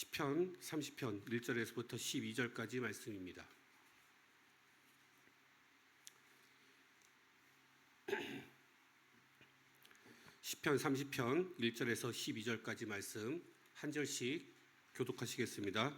시편 30편 1절에서부터 12절까지 말씀입니다. 시편 30편 1절에서 12절까지 말씀 한 절씩 교독하시겠습니다.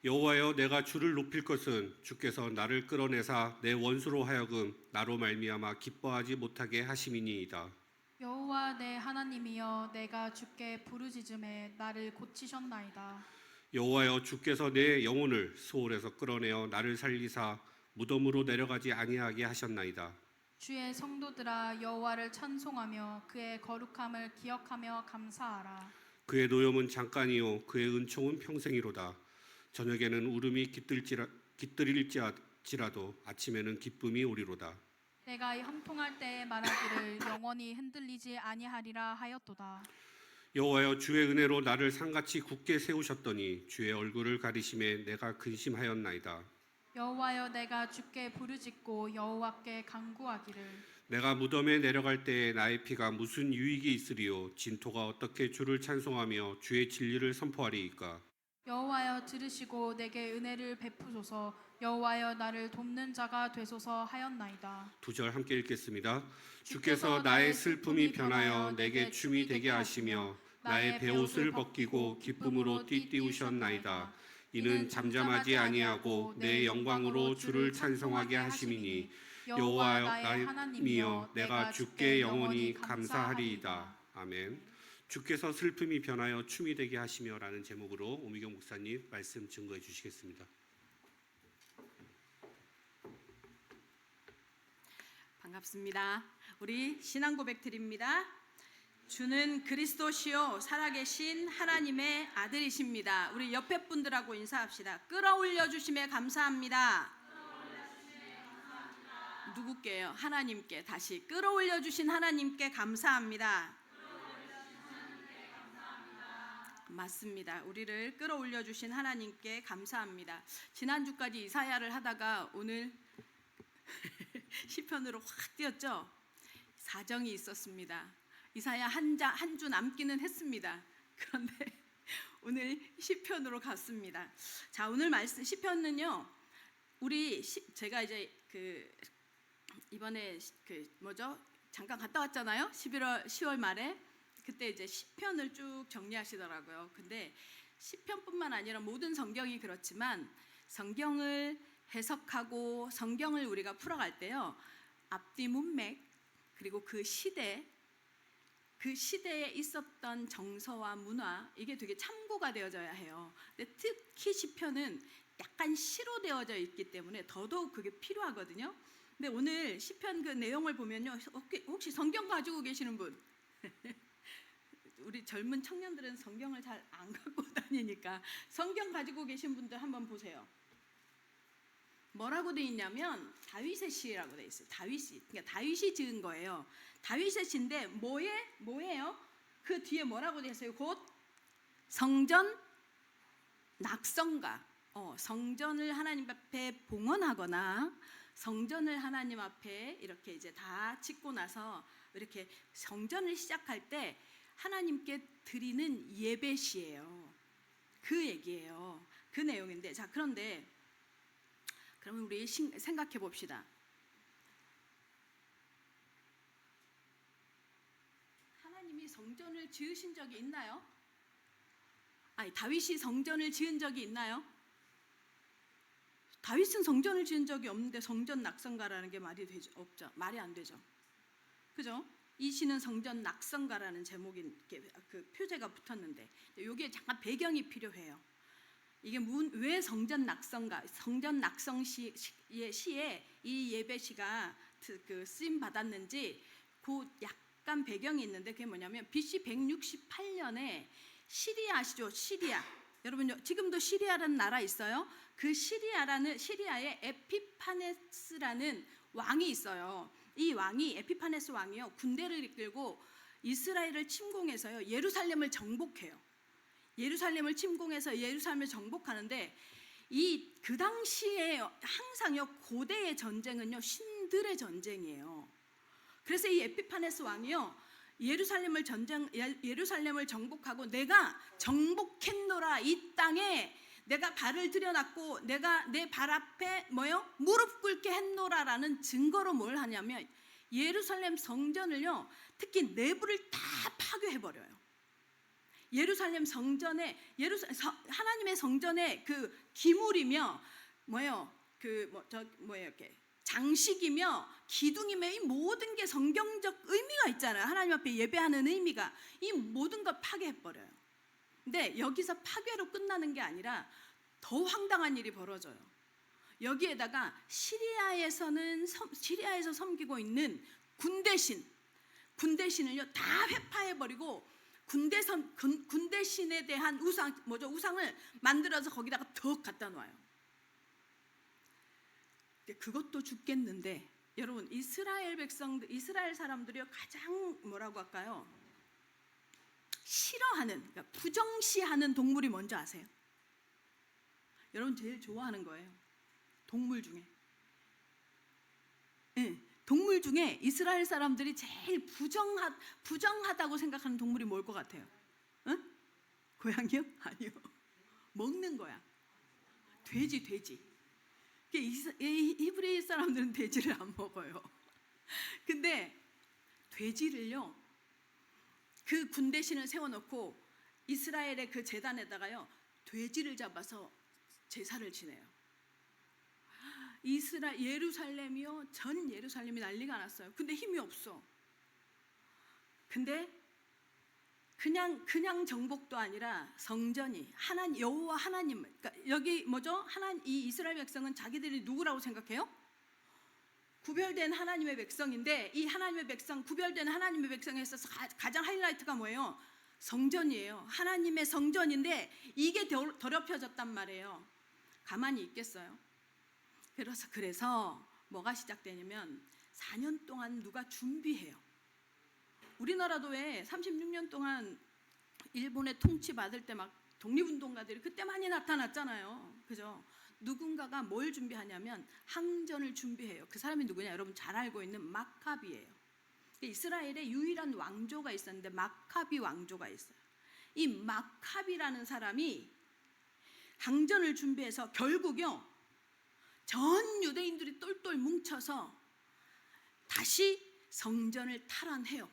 여호와여, 내가 주를 높일 것은 주께서 나를 끌어내사 내 원수로 하여금 나로 말미암아 기뻐하지 못하게 하심이니이다. 여호와 내 하나님이여, 내가 주께 부르짖음에 나를 고치셨나이다. 여호와여, 주께서 내 영혼을 수월에서 끌어내어 나를 살리사 무덤으로 내려가지 아니하게 하셨나이다. 주의 성도들아, 여호와를 찬송하며 그의 거룩함을 기억하며 감사하라. 그의 노염은 잠깐이요 그의 은총은 평생이로다. 저녁에는 울음이 깃들일지라도 아침에는 기쁨이 오리로다. 내가 형통할 때에 말하기를 영원히 흔들리지 아니하리라 하였도다. 여호와여, 주의 은혜로 나를 산같이 굳게 세우셨더니 주의 얼굴을 가리심에 내가 근심하였나이다. 여호와여, 내가 주께 부르짖고 여호와께 간구하기를 내가 무덤에 내려갈 때에 나의 피가 무슨 유익이 있으리요? 진토가 어떻게 주를 찬송하며 주의 진리를 선포하리이까? 여호와여, 들으시고 내게 은혜를 베푸소서. 여호와여, 나를 돕는 자가 되소서 하였나이다. 2절 함께 읽겠습니다. 주께서 나의 슬픔이 변하여 내게 춤이 되게 하시며 나의 베옷을 벗기고 기쁨으로 띠띠우셨나이다. 이는 잠잠하지 아니하고 내 영광으로 주를 찬송하게 하심이니 여호와 나의 하나님이여, 내가 주께 영원히 감사하리이다. 아멘. 주께서 슬픔이 변하여 춤이 되게 하시며 라는 제목으로 오미경 목사님 말씀 증거해 주시겠습니다. 반갑습니다. 우리 신앙 고백 드립니다. 주는 그리스도시요 살아계신 하나님의 아들이십니다. 우리 옆에 분들하고 인사합시다. 끌어올려 주심에 감사합니다. 누구께요? 하나님께. 다시 끌어올려 주신 하나님께 감사합니다. 맞습니다. 우리를 끌어올려 주신 하나님께 감사합니다. 지난주까지 이사야를 하다가 오늘 시편으로 확 뛰었죠. 사정이 있었습니다. 이사야 한 주 남기는 했습니다. 그런데 오늘 시편으로 갔습니다. 자, 오늘 말씀 시편은요. 제가 이제 이번에 잠깐 갔다 왔잖아요. 10월 말에. 그때 이제 시편을 쭉 정리하시더라고요. 근데 시편뿐만 아니라 모든 성경이 그렇지만 성경을 해석하고 성경을 우리가 풀어갈 때요, 앞뒤 문맥 그리고 그 시대에 있었던 정서와 문화, 이게 되게 참고가 되어져야 해요. 근데 특히 시편은 약간 시로 되어져 있기 때문에 더더욱 그게 필요하거든요. 근데 오늘 시편 그 내용을 보면요, 혹시 성경 가지고 계시는 분? 우리 젊은 청년들은 성경을 잘 안 갖고 다니니까 성경 가지고 계신 분들 한번 보세요. 뭐라고 돼 있냐면 다윗의 시라고 돼 있어요. 그러니까 다윗이 지은 거예요. 다윗의 시인데 뭐예요? 그 뒤에 뭐라고 돼 있어요? 곧 성전 낙성가. 성전을 하나님 앞에 봉헌하거나 성전을 하나님 앞에 이렇게 이제 다 짓고 나서 이렇게 성전을 시작할 때 하나님께 드리는 예배시예요. 그 얘기예요. 그 내용인데, 자, 그런데 그러면 우리 생각해 봅시다. 하나님이 성전을 지으신 적이 있나요? 아니, 다윗이 성전을 지은 적이 있나요? 다윗은 성전을 지은 적이 없는데 성전 낙성가라는 게 말이 안 되죠. 그죠? 이 시는 성전 낙성가라는 제목인 그 표제가 붙었는데, 여기에 잠깐 배경이 필요해요. 이게 왜 성전 낙성가, 성전 낙성 시에 이 예배시가 쓰임 받았는지 그 약간 배경이 있는데, 그게 뭐냐면 BC 168년에 시리아 아시죠? 시리아. 여러분, 지금도 시리아라는 나라 있어요. 그 시리아에 에피파네스라는 왕이 있어요. 이 에피파네스 왕이요, 군대를 이끌고 이스라엘을 침공해서요, 예루살렘을 정복해요. 예루살렘을 침공해서 예루살렘을 정복하는데, 그 당시에 항상요, 고대의 전쟁은요, 신들의 전쟁이에요. 그래서 이 에피파네스 왕이요, 예루살렘을 정복하고 내가 정복했노라, 이 땅에 내가 발을 들여놨고 내가 내 발 앞에 무릎 꿇게 했노라라는 증거로 뭘 하냐면 예루살렘 성전을요, 특히 내부를 다 파괴해 버려요. 예루살렘 성전에 하나님의 성전에 그 기물이며 이렇게 장식이며 기둥이며 이 모든 게 성경적 의미가 있잖아요. 하나님 앞에 예배하는 의미가, 이 모든 걸 파괴해 버려요. 근데 여기서 파괴로 끝나는 게 아니라 더 황당한 일이 벌어져요. 여기에다가 시리아에서 섬기고 있는 군대신을요 다 회파해 버리고 군대신에 대한 우상을 만들어서 거기다가 더 갖다 놔요. 그것도 죽겠는데 여러분, 이스라엘 사람들이 가장 뭐라고 할까요? 싫어하는, 그러니까 부정시하는 동물이 뭔지 아세요? 여러분 제일 좋아하는 거예요. 동물 중에. 네, 동물 중에 이스라엘 사람들이 제일 부정하다고 생각하는 동물이 뭘 것 같아요? 응? 고양이요? 아니요. 먹는 거야. 돼지. 히브리 사람들은 돼지를 안 먹어요. 근데 돼지를요, 그 군대신을 세워놓고 이스라엘의 그 제단에다가요 돼지를 잡아서 제사를 지내요. 예루살렘이요, 전 예루살렘이 난리가 났어요. 근데 힘이 없어. 근데 그냥 정복도 아니라 성전이 여호와 하나님, 그러니까 여기 이 이스라엘 백성은 자기들이 누구라고 생각해요? 구별된 하나님의 백성인데, 이 하나님의 백성, 구별된 하나님의 백성에 있어서 가장 하이라이트가 뭐예요? 성전이에요. 하나님의 성전인데 이게 더럽혀졌단 말이에요. 가만히 있겠어요? 그래서 뭐가 시작되냐면 4년 동안 누가 준비해요. 우리나라도 왜 36년 동안 일본의 통치 받을 때 막 독립운동가들이 그때 많이 나타났잖아요. 그죠? 누군가가 뭘 준비하냐면 항전을 준비해요. 그 사람이 누구냐? 여러분 잘 알고 있는 마카비예요. 이스라엘에 유일한 왕조가 있었는데 마카비 왕조가 있어요. 이 마카비라는 사람이 항전을 준비해서 결국요 전 유대인들이 똘똘 뭉쳐서 다시 성전을 탈환해요.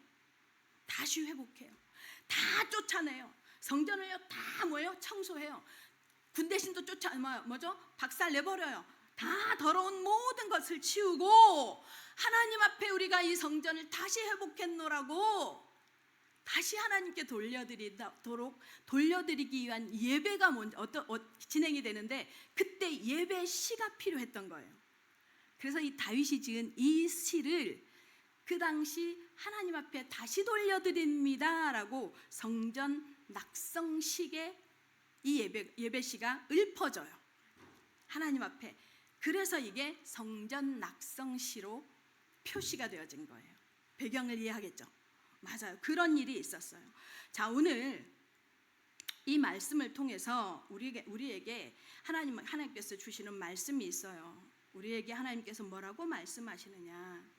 다시 회복해요. 다 쫓아내요. 성전을요 다 청소해요. 군대신도 박살 내버려요. 다 더러운 모든 것을 치우고 하나님 앞에 우리가 이 성전을 다시 회복했노라고 다시 하나님께 돌려드리기 위한 예배가 진행이 되는데, 그때 예배 시가 필요했던 거예요. 그래서 이 다윗이 지은 이 시를 그 당시 하나님 앞에 다시 돌려드립니다라고 성전 낙성식에 이 예배시가 읊어져요. 하나님 앞에. 그래서 이게 성전 낙성시로 표시가 되어진 거예요. 배경을 이해하겠죠? 맞아요. 그런 일이 있었어요. 자, 오늘 이 말씀을 통해서 우리에게 하나님께서 주시는 말씀이 있어요. 우리에게 하나님께서 뭐라고 말씀하시느냐?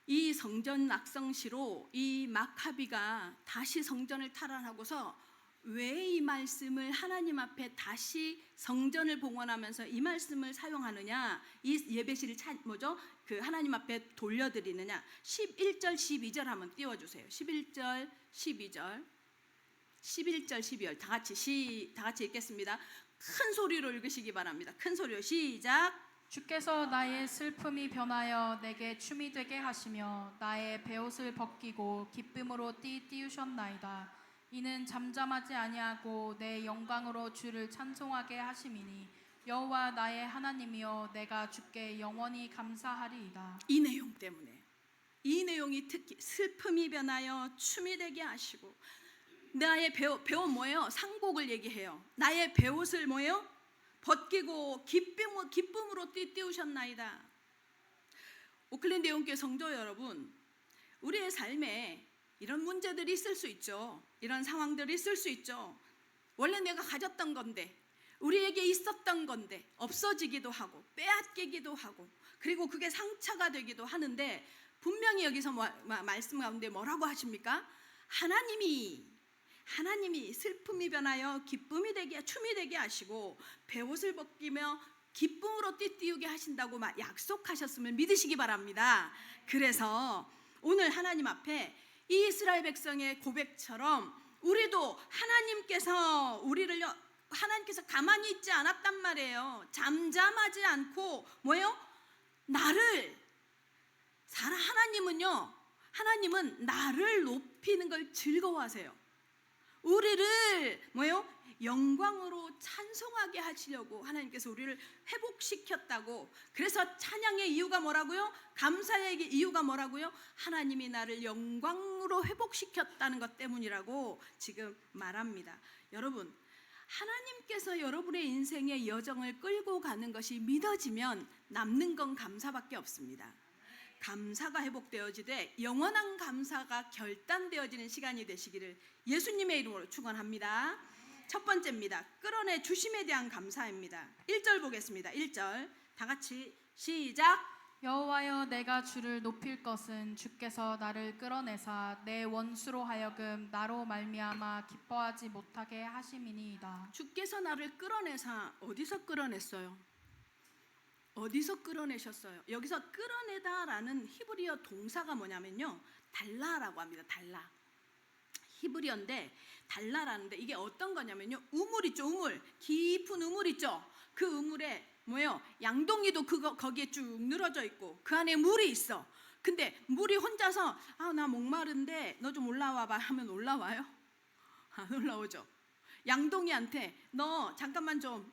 이 성전 낙성시로 이 마카비가 다시 성전을 탈환하고서 왜 이 말씀을 하나님 앞에 다시 성전을 봉헌하면서 이 말씀을 사용하느냐? 이 예배시를 그 하나님 앞에 돌려드리느냐? 11절 12절 한번 띄워주세요. 11절 12절 다 같이 읽겠습니다. 큰 소리로 읽으시기 바랍니다. 큰 소리로 시작. 주께서 나의 슬픔이 변하여 내게 춤이 되게 하시며 나의 베옷을 벗기고 기쁨으로 띠우셨나이다. 이는 잠잠하지 아니하고 내 영광으로 주를 찬송하게 하심이니 여호와 나의 하나님이여 내가 주께 영원히 감사하리이다. 이 내용 때문에, 이 내용이 특히 슬픔이 변하여 춤이 되게 하시고 나의 베옷 뭐예요? 상복을 얘기해요. 나의 베옷을 뭐예요? 벗기고 기쁨으로 띠우셨나이다. 오클랜드 영교회 성도 여러분, 우리의 삶에 이런 문제들이 있을 수 있죠. 이런 상황들이 있을 수 있죠. 원래 내가 가졌던 건데, 우리에게 있었던 건데 없어지기도 하고 빼앗기기도 하고 그리고 그게 상처가 되기도 하는데 분명히 여기서 말씀 가운데 뭐라고 하십니까? 하나님이 슬픔이 변하여 기쁨이 되게 춤이 되게 하시고 베옷을 벗기며 기쁨으로 띠띠우게 하신다고 약속하셨음을 믿으시기 바랍니다. 그래서 오늘 하나님 앞에 이 이스라엘 백성의 고백처럼 우리도 하나님께서 가만히 있지 않았단 말이에요. 잠잠하지 않고 하나님은 나를 높이는 걸 즐거워하세요. 우리를 영광으로 찬송하게 하시려고 하나님께서 우리를 회복시켰다고. 그래서 찬양의 이유가 뭐라고요? 감사의 이유가 뭐라고요? 하나님이 나를 영광으로 회복시켰다는 것 때문이라고 지금 말합니다. 여러분, 하나님께서 여러분의 인생의 여정을 끌고 가는 것이 믿어지면 남는 건 감사밖에 없습니다. 감사가 회복되어지되 영원한 감사가 결단되어지는 시간이 되시기를 예수님의 이름으로 축원합니다. 첫 번째입니다. 끌어내 주심에 대한 감사입니다. 1절 보겠습니다. 1절 다 같이 시작. 여호와여 내가 주를 높일 것은 주께서 나를 끌어내사 내 원수로 하여금 나로 말미암아 기뻐하지 못하게 하심이니이다. 주께서 나를 끌어내사 어디서 끌어냈어요? 어디서 끌어내셨어요? 여기서 끌어내다라는 히브리어 동사가 뭐냐면요, 달라라고 합니다. 달라. 히브리어인데 달라라는데 이게 어떤 거냐면요, 우물 있죠, 우물. 깊은 우물 있죠. 그 우물에 양동이도 거기에 쭉 늘어져 있고 그 안에 물이 있어. 근데 물이 혼자서 나 목마른데 너 좀 올라와봐 하면 올라와요? 안 올라오죠. 양동이한테 너 잠깐만 좀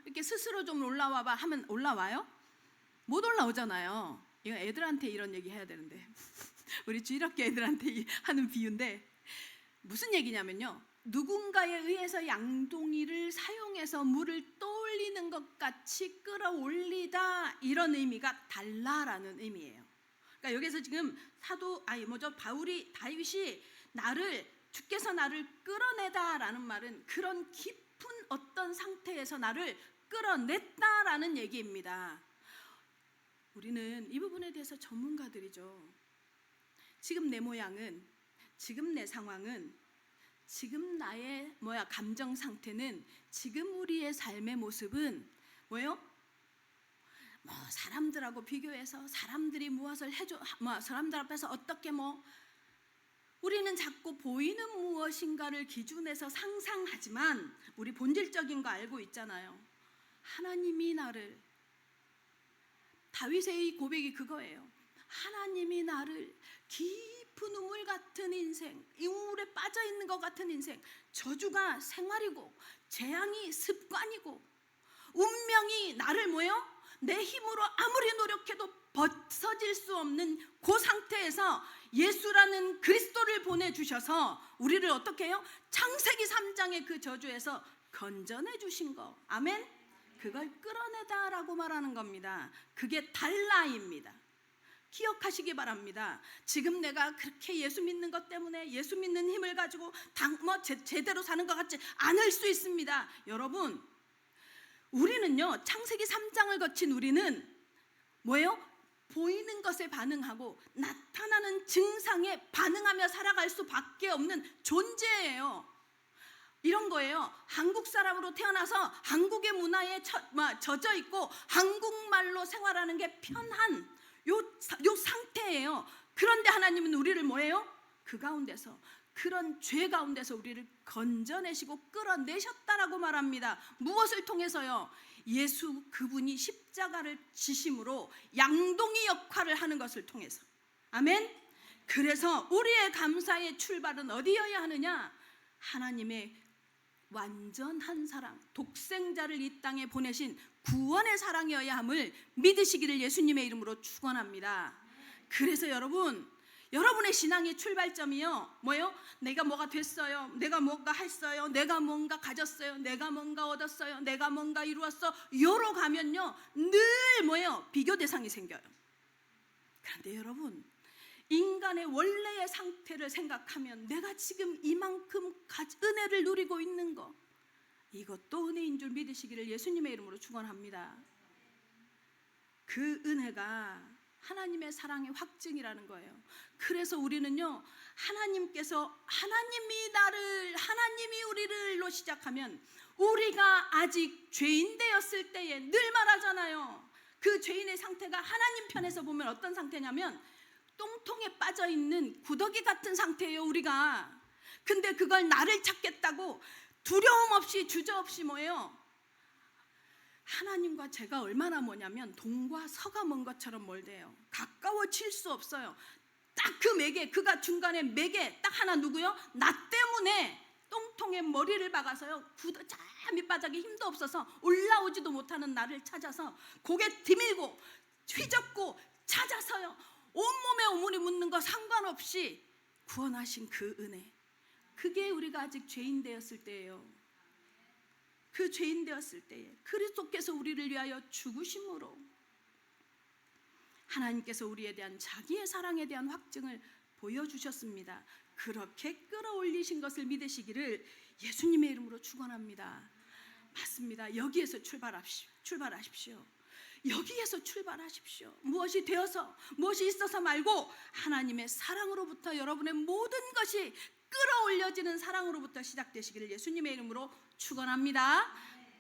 이렇게 스스로 좀 올라와봐 하면 올라와요? 못 올라오잖아요. 이거 애들한테 이런 얘기 해야 되는데 우리 주일학교 애들한테 하는 비유인데 무슨 얘기냐면요, 누군가에 의해서 양동이를 사용해서 물을 떠올리는 것 같이 끌어올리다, 이런 의미가 달라라는 의미예요. 그러니까 여기서 지금 다윗이 주께서 나를 끌어내다라는 말은 그런 깊은 어떤 상태에서 나를 끌어냈다라는 얘기입니다. 우리는 이 부분에 대해서 전문가들이죠. 지금 내 모양은, 지금 내 상황은, 지금 나의 감정 상태는, 지금 우리의 삶의 모습은 사람들하고 비교해서 사람들이 무엇을 해줘, 사람들 앞에서 어떻게 우리는 자꾸 보이는 무엇인가를 기준해서 상상하지만 우리 본질적인 거 알고 있잖아요. 하나님이 나를, 다윗의 이 고백이 그거예요. 하나님이 나를 깊은 우물 같은 인생, 이 우물에 빠져있는 것 같은 인생, 저주가 생활이고 재앙이 습관이고 운명이 나를 내 힘으로 아무리 노력해도 벗어질 수 없는 그 상태에서 예수라는 그리스도를 보내주셔서 우리를 어떻게 해요? 창세기 3장의 그 저주에서 건져내 주신 거, 아멘? 그걸 끌어내다라고 말하는 겁니다. 그게 달라입니다. 기억하시기 바랍니다. 지금 내가 그렇게 예수 믿는 것 때문에 예수 믿는 힘을 가지고 제대로 사는 것 같지 않을 수 있습니다. 여러분, 우리는요, 창세기 3장을 거친 우리는 보이는 것에 반응하고 나타나는 증상에 반응하며 살아갈 수밖에 없는 존재예요. 이런 거예요. 한국 사람으로 태어나서 한국의 문화에 젖어 있고 한국말로 생활하는 게 편한 요 상태예요. 그런데 하나님은 우리를 그 가운데서, 그런 죄 가운데서 우리를 건져내시고 끌어내셨다라고 말합니다. 무엇을 통해서요? 예수 그분이 십자가를 지심으로 양동이 역할을 하는 것을 통해서. 아멘. 그래서 우리의 감사의 출발은 어디여야 하느냐? 하나님의 완전한 사랑, 독생자를 이 땅에 보내신 구원의 사랑이어야 함을 믿으시기를 예수님의 이름으로 축원합니다. 그래서 여러분의 신앙의 출발점이요, 내가 뭐가 됐어요, 내가 뭔가 했어요, 내가 뭔가 가졌어요, 내가 뭔가 얻었어요, 내가 뭔가 이루었어, 요로 가면요 늘 비교 대상이 생겨요. 그런데 여러분, 인간의 원래의 상태를 생각하면 내가 지금 이만큼 은혜를 누리고 있는 거, 이것도 은혜인 줄 믿으시기를 예수님의 이름으로 축원합니다. 그 은혜가 하나님의 사랑의 확증이라는 거예요. 그래서 우리는요, 하나님이 우리를로 시작하면 우리가 아직 죄인 되었을 때에 늘 말하잖아요. 그 죄인의 상태가 하나님 편에서 보면 어떤 상태냐면 똥통에 빠져 있는 구더기 같은 상태예요, 우리가. 근데 그걸 나를 찾겠다고 두려움 없이 주저없이 뭐예요? 하나님과 제가 얼마나 뭐냐면 동과 서가 먼 것처럼 멀대요. 가까워질 수 없어요. 딱 그 매개, 그가 중간에 매개 딱 하나 누구요? 나 때문에 똥통에 머리를 박아서요, 저 밑바닥에 힘도 없어서 올라오지도 못하는 나를 찾아서 고개 디밀고 휘젓고 찾아서요, 온몸에 오물이 묻는 거 상관없이 구원하신 그 은혜, 그게 우리가 아직 죄인 되었을 때예요. 그 죄인 되었을 때에 그리스도께서 우리를 위하여 죽으심으로 하나님께서 우리에 대한 자기의 사랑에 대한 확증을 보여주셨습니다. 그렇게 끌어올리신 것을 믿으시기를 예수님의 이름으로 축원합니다. 맞습니다. 여기에서 출발하십시오. 여기에서 출발하십시오. 무엇이 되어서, 무엇이 있어서 말고 하나님의 사랑으로부터 여러분의 모든 것이 끌어올려지는 사랑으로부터 시작되시기를 예수님의 이름으로 축원합니다.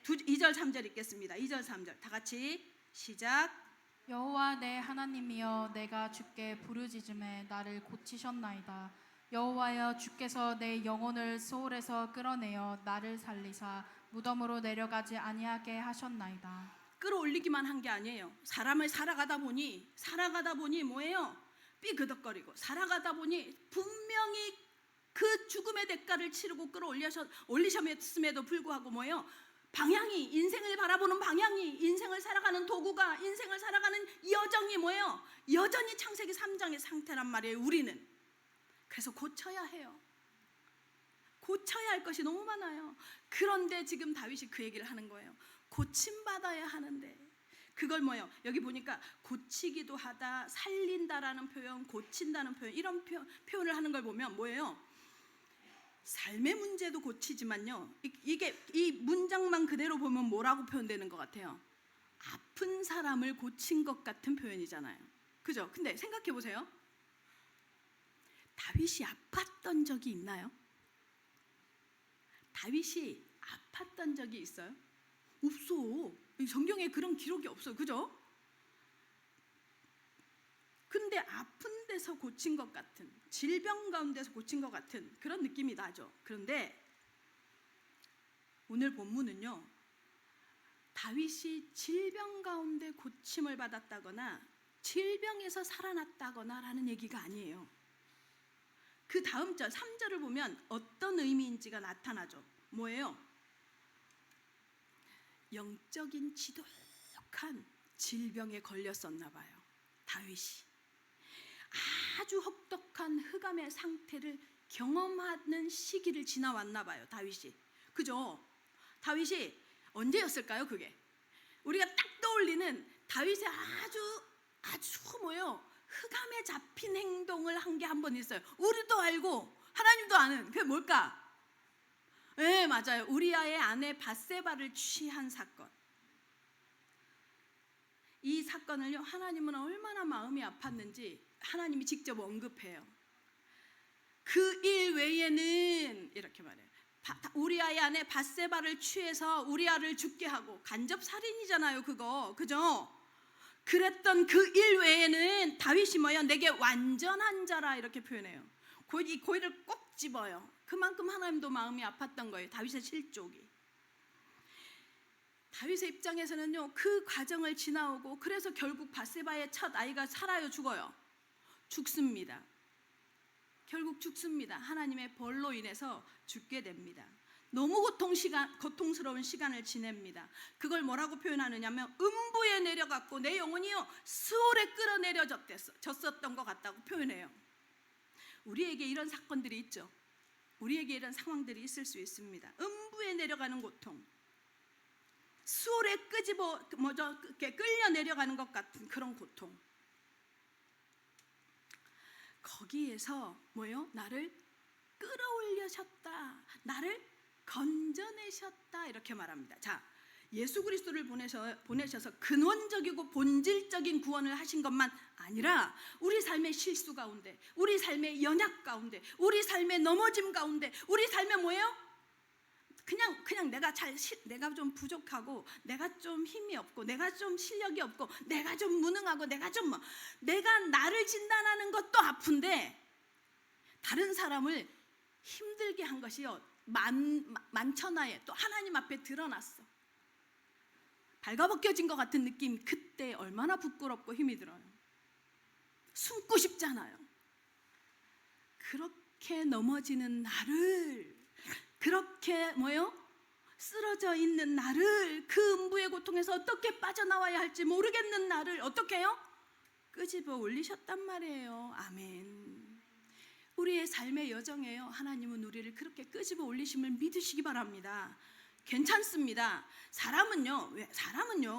2절 3절 읽겠습니다. 2절 3절 다 같이 시작. 여호와 내 하나님이여, 내가 주께 부르짖음에 나를 고치셨나이다. 여호와여, 주께서 내 영혼을 소홀에서 끌어내어 나를 살리사 무덤으로 내려가지 아니하게 하셨나이다. 끌어올리기만 한 게 아니에요. 사람을 살아가다 보니 뭐예요? 삐그덕거리고 살아가다 보니 분명히 그 죽음의 대가를 치르고 끌어올리셨음에도 불구하고 뭐예요? 방향이, 인생을 바라보는 방향이, 인생을 살아가는 도구가, 인생을 살아가는 여정이 뭐예요? 여전히 창세기 3장의 상태란 말이에요, 우리는. 그래서 고쳐야 해요. 고쳐야 할 것이 너무 많아요. 그런데 지금 다윗이 그 얘기를 하는 거예요. 고침받아야 하는데 그걸 뭐예요? 여기 보니까 고치기도 하다, 살린다라는 표현, 고친다는 표현, 이런 표현을 하는 걸 보면 뭐예요? 삶의 문제도 고치지만요, 이 문장만 그대로 보면 뭐라고 표현되는 것 같아요? 아픈 사람을 고친 것 같은 표현이잖아요. 그죠? 근데 생각해 보세요. 다윗이 아팠던 적이 있나요? 다윗이 아팠던 적이 있어요? 없어. 성경에 그런 기록이 없어요. 그죠? 근데 아픈 데서 고친 것 같은, 질병 가운데서 고친 것 같은 그런 느낌이 나죠. 그런데 오늘 본문은요, 다윗이 질병 가운데 고침을 받았다거나 질병에서 살아났다거나 라는 얘기가 아니에요. 그 다음 절 3절을 보면 어떤 의미인지가 나타나죠. 뭐예요? 영적인 지독한 질병에 걸렸었나 봐요, 다윗이. 아주 혹독한 흑암의 상태를 경험하는 시기를 지나왔나 봐요, 다윗이. 그죠? 다윗이 언제였을까요, 그게? 우리가 딱 떠올리는 다윗의 아주 뭐예요? 흑암에 잡힌 행동을 한 게 한 번 있어요. 우리도 알고 하나님도 아는. 그게 뭘까? 네, 맞아요. 우리아의 아내 밧세바를 취한 사건. 이 사건을요, 하나님은 얼마나 마음이 아팠는지 하나님이 직접 언급해요. 그 일 외에는 이렇게 말해요. 우리아의 아내 밧세바를 취해서 우리아를 죽게 하고, 간접 살인이잖아요, 그거. 그죠? 그랬던 그 일 외에는 다윗이 뭐예요? 내게 완전한 자라, 이렇게 표현해요. 이 고의를 꼭 집어요. 그만큼 하나님도 마음이 아팠던 거예요, 다윗의 실족이. 다윗의 입장에서는요, 그 과정을 지나오고, 그래서 결국 밧세바의 첫 아이가 살아요, 죽어요? 죽습니다. 결국 죽습니다. 하나님의 벌로 인해서 죽게 됩니다. 너무 고통스러운 시간을 지냅니다. 그걸 뭐라고 표현하느냐면 음부에 내려갔고 내 영혼이요 스올에 끌어내려졌었던 것 같다고 표현해요. 우리에게 이런 사건들이 있죠. 우리에게 이런 상황들이 있을 수 있습니다. 음부에 내려가는 고통, 수월에 끌려 내려가는 것 같은 그런 고통. 거기에서 뭐예요? 나를 끌어올리셨다, 나를 건져내셨다 이렇게 말합니다. 자, 예수 그리스도를 보내셔서 근원적이고 본질적인 구원을 하신 것만 아니라 우리 삶의 실수 가운데, 우리 삶의 연약 가운데, 우리 삶의 넘어짐 가운데, 우리 삶의 뭐예요? 그냥 내가 좀 부족하고, 내가 좀 힘이 없고, 내가 좀 실력이 없고, 내가 좀 무능하고, 내가 나를 진단하는 것도 아픈데 다른 사람을 힘들게 한 것이요 만천하에 또 하나님 앞에 드러났어. 발가벗겨진 것 같은 느낌, 그때 얼마나 부끄럽고 힘이 들어요. 숨고 싶잖아요. 그렇게 넘어지는 나를, 그렇게 쓰러져 있는 나를, 그 음부의 고통에서 어떻게 빠져나와야 할지 모르겠는 나를 어떻게 해요? 끄집어 올리셨단 말이에요. 아멘. 우리의 삶의 여정에요, 하나님은 우리를 그렇게 끄집어 올리심을 믿으시기 바랍니다. 괜찮습니다. 사람은요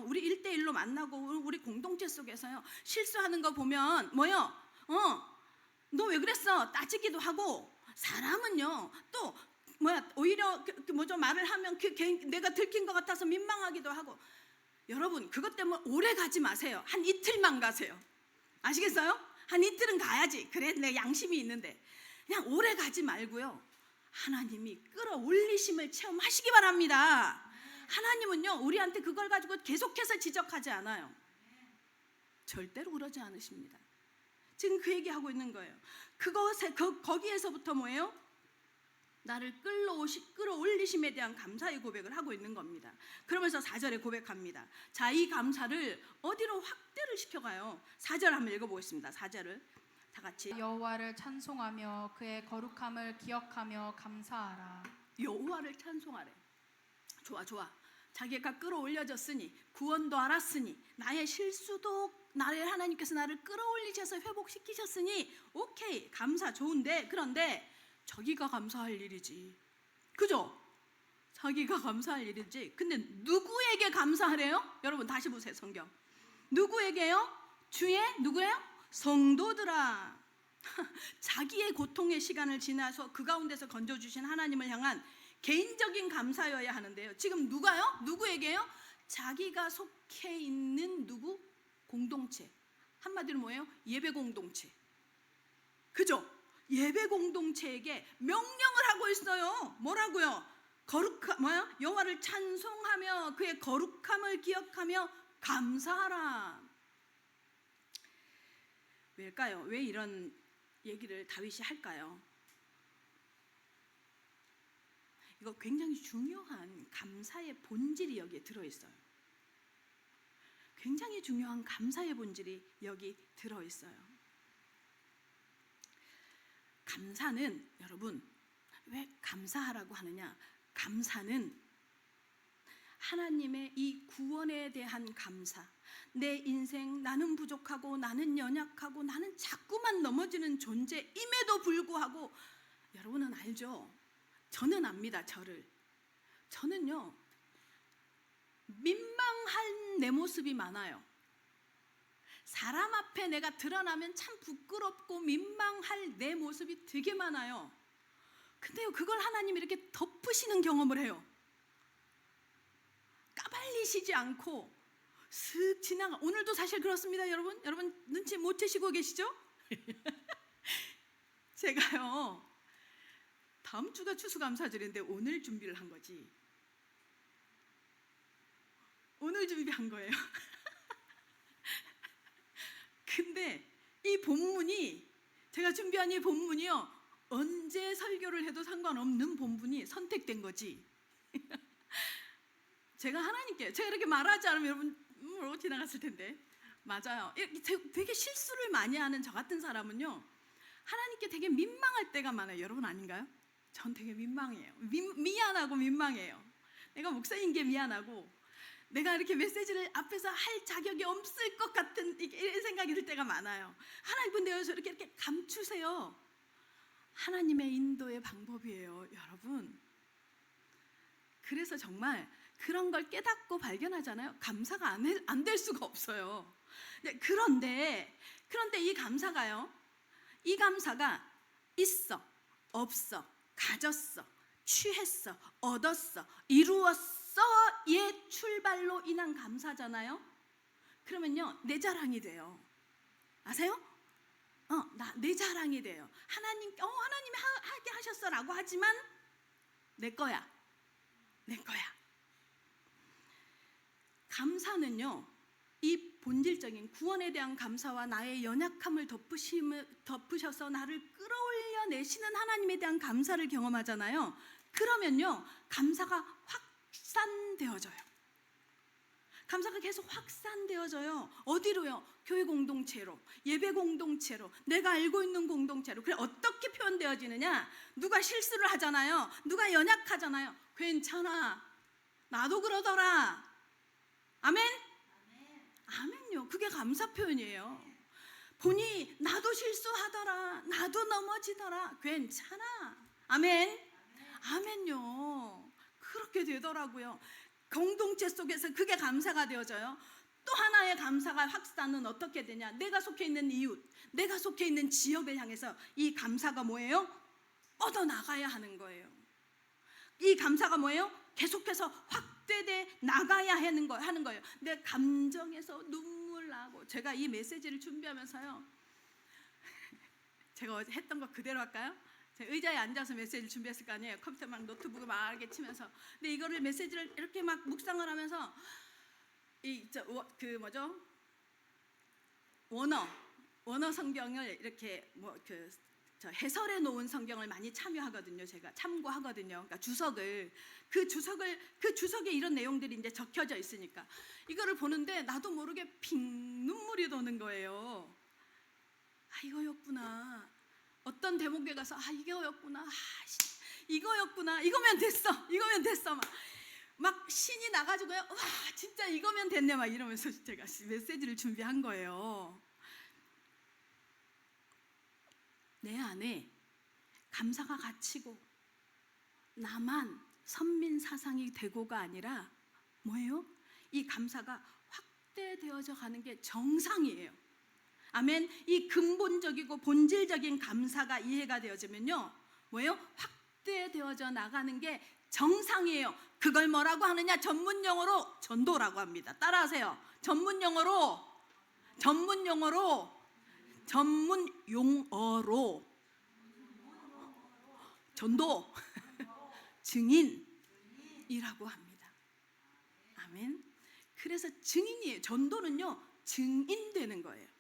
우리 1대1로 만나고 우리 공동체 속에서요 실수하는 거 보면 너 왜 그랬어? 따지기도 하고, 사람은요 또 오히려 말을 하면 내가 들킨 것 같아서 민망하기도 하고. 여러분, 그것 때문에 오래 가지 마세요. 한 이틀만 가세요. 아시겠어요? 한 이틀은 가야지. 그래, 내 양심이 있는데. 그냥 오래 가지 말고요, 하나님이 끌어올리심을 체험하시기 바랍니다. 하나님은요 우리한테 그걸 가지고 계속해서 지적하지 않아요. 절대로 그러지 않으십니다. 지금 그 얘기하고 있는 거예요. 거기에서부터 뭐예요? 나를 끌어올리심에 대한 감사의 고백을 하고 있는 겁니다. 그러면서 4절에 고백합니다. 자, 이 감사를 어디로 확대를 시켜가요? 4절 한번 읽어보겠습니다. 4절을 다 같이. 여호와를 찬송하며 그의 거룩함을 기억하며 감사하라. 여호와를 찬송하래. 좋아. 자기가 끌어올려졌으니, 구원도 알았으니, 나의 실수도 하나님께서 나를 끌어올리셔서 회복시키셨으니 오케이, 감사 좋은데, 그런데 자기가 감사할 일이지, 그죠? 자기가 감사할 일이지. 근데 누구에게 감사하래요? 여러분 다시 보세요, 성경. 누구에게요? 주의 누구예요? 성도들아. 자기의 고통의 시간을 지나서 그 가운데서 건져주신 하나님을 향한 개인적인 감사여야 하는데요, 지금 누가요? 누구에게요? 자기가 속해 있는 공동체. 한마디로 뭐예요? 예배 공동체. 그죠? 예배 공동체에게 명령을 하고 있어요. 뭐라고요? 여호와를 찬송하며 그의 거룩함을 기억하며 감사하라. 왜일까요? 왜 이런 얘기를 다윗이 할까요? 이거 굉장히 중요한 감사의 본질이 여기에 들어있어요. 굉장히 중요한 감사의 본질이 여기 들어있어요. 감사는, 여러분, 왜 감사하라고 하느냐? 감사는 하나님의 이 구원에 대한 감사. 내 인생, 나는 부족하고, 나는 연약하고, 나는 자꾸만 넘어지는 존재임에도 불구하고, 여러분은 알죠? 저는 압니다. 저는요 민망한 내 모습이 많아요. 사람 앞에 내가 드러나면 참 부끄럽고 민망할 내 모습이 되게 많아요. 근데요, 그걸 하나님이 이렇게 덮으시는 경험을 해요. 까발리시지 않고 슥 지나가. 오늘도 사실 그렇습니다. 여러분 눈치 못 채시고 계시죠? 제가요 다음 주가 추수감사절인데 오늘 준비를 한 거지. 오늘 준비한 거예요. 근데 이 본문이, 제가 준비한 이 본문이요, 언제 설교를 해도 상관없는 본문이 선택된 거지. 제가 이렇게 말하지 않으면 여러분 모르고 지나갔을 텐데. 맞아요. 되게 실수를 많이 하는 저 같은 사람은요, 하나님께 되게 민망할 때가 많아요. 여러분 아닌가요? 전 되게 민망해요. 미안하고 민망해요. 내가 목사인 게 미안하고, 내가 이렇게 메시지를 앞에서 할 자격이 없을 것 같은 이런 생각이 들 때가 많아요. 하나님, 근데 여기서 이렇게 감추세요. 하나님의 인도의 방법이에요, 여러분. 그래서 정말 그런 걸 깨닫고 발견하잖아요. 감사가 안 될 수가 없어요. 그런데 이 감사가 있어, 없어, 가졌어, 취했어, 얻었어, 이루었어의 출발로 인한 감사잖아요. 그러면요, 내 자랑이 돼요. 아세요? 내 자랑이 돼요. 하나님이 하게 하셨어라고 하지만 내 거야. 감사는요, 이 본질적인 구원에 대한 감사와 나의 연약함을 덮으셔서 나를 끌어올려 내시는 하나님에 대한 감사를 경험하잖아요. 그러면요, 감사가 확산되어져요. 감사가 계속 확산되어져요. 어디로요? 교회 공동체로, 예배 공동체로, 내가 알고 있는 공동체로. 그래, 어떻게 표현되어지느냐? 누가 실수를 하잖아요. 누가 연약하잖아요. 괜찮아, 나도 그러더라. 아멘? 아멘요. 그게 감사 표현이에요. 보니 나도 실수하더라, 나도 넘어지더라. 괜찮아. 아멘? 아멘요. 그렇게 되더라고요. 공동체 속에서 그게 감사가 되어져요. 또 하나의 감사가 확산은 어떻게 되냐? 내가 속해 있는 이웃, 내가 속해 있는 지역을 향해서 이 감사가 뭐예요? 뻗어나가야 하는 거예요. 이 감사가 뭐예요? 계속해서 확대돼 나가야 하는 거예요. 내 감정에서 눈물 나고. 제가 이 메시지를 준비하면서요, 제가 어제 했던 거 그대로 할까요? 제가 의자에 앉아서 메시지를 준비했을 거 아니에요. 컴퓨터 막 노트북을 막 이렇게 치면서. 근데 이거를 메시지를 이렇게 막 묵상을 하면서 원어 성경을 이렇게 해설해 놓은 성경을 많이 참여하거든요. 제가 참고하거든요. 그러니까 그 주석에 이런 내용들이 이제 적혀져 있으니까 이거를 보는데 나도 모르게 핑 눈물이 도는 거예요. 이거였구나. 어떤 대목에 가서 이거였구나. 이거였구나. 이거면 됐어. 막 신이 나가지고요. 와, 진짜 이거면 됐네. 막 이러면서 제가 메시지를 준비한 거예요. 내 안에 감사가 갇히고 나만 선민 사상이 되고가 아니라 뭐예요? 이 감사가 확대되어져 가는 게 정상이에요. 아멘. 이 근본적이고 본질적인 감사가 이해가 되어지면요, 뭐예요? 확대되어져 나가는 게 정상이에요. 그걸 뭐라고 하느냐? 전문 용어로 전도라고 합니다. 따라하세요. 전문 용어로 전도 증인이라고 합니다. 아멘. 그래서 증인이에요. 전도는요, 증인되는 거예요.